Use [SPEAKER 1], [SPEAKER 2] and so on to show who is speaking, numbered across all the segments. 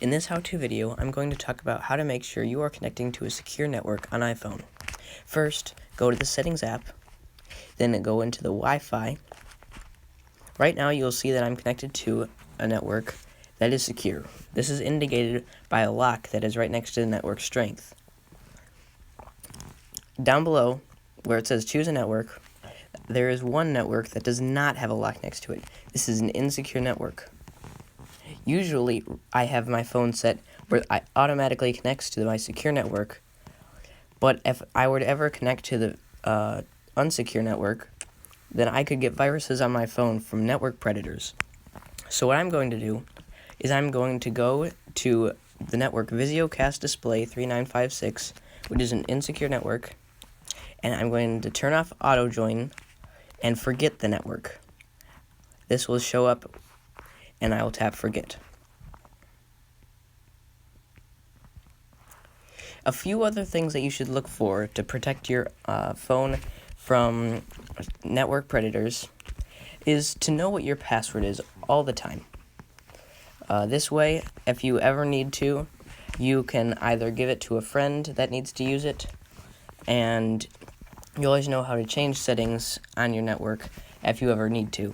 [SPEAKER 1] In this how-to video, I'm going to talk about how to make sure you are connecting to a secure network on iPhone. First, go to the Settings app, then go into the Wi-Fi. Right now, you'll see that I'm connected to a network that is secure. This is indicated by a lock that is right next to the network strength. Down below, where it says Choose a Network, there is one network that does not have a lock next to it. This is an insecure network. Usually, I have my phone set where it automatically connects to my secure network, but if I were to ever connect to the unsecure network, then I could get viruses on my phone from network predators. So what I'm going to do is I'm going to go to the network VisioCast Display 3956, which is an insecure network, and I'm going to turn off auto join and forget the network. This will show up, and I will tap forget. A few other things that you should look for to protect your phone from network predators is to know what your password is all the time. This way, if you ever need to, you can either give it to a friend that needs to use it, and you always know how to change settings on your network if you ever need to.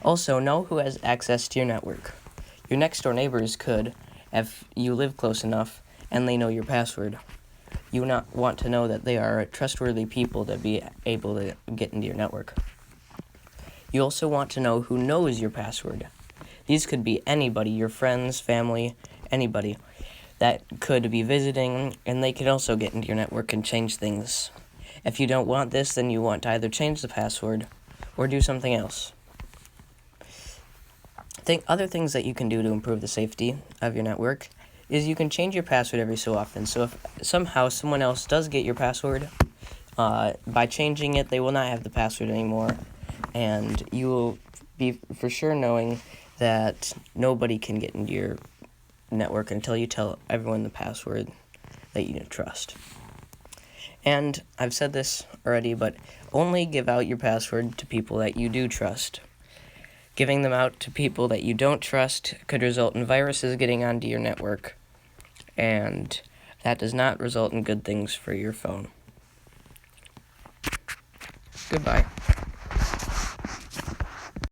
[SPEAKER 1] Also, know who has access to your network. Your next door neighbors could, if you live close enough and they know your password. You not want to know that they are trustworthy people to be able to get into your network. You also want to know who knows your password. These could be anybody, your friends, family, anybody that could be visiting, and they can also get into your network and change things. If you don't want this, then you want to either change the password or do something else. Other things that you can do to improve the safety of your network is you can change your password every so often. So if somehow someone else does get your password, by changing it, they will not have the password anymore, and you will be for sure knowing that nobody can get into your network until you tell everyone the password that you trust. And I've said this already, but only give out your password to people that you do trust. Giving them out to people that you don't trust could result in viruses getting onto your network, and that does not result in good things for your phone. Goodbye.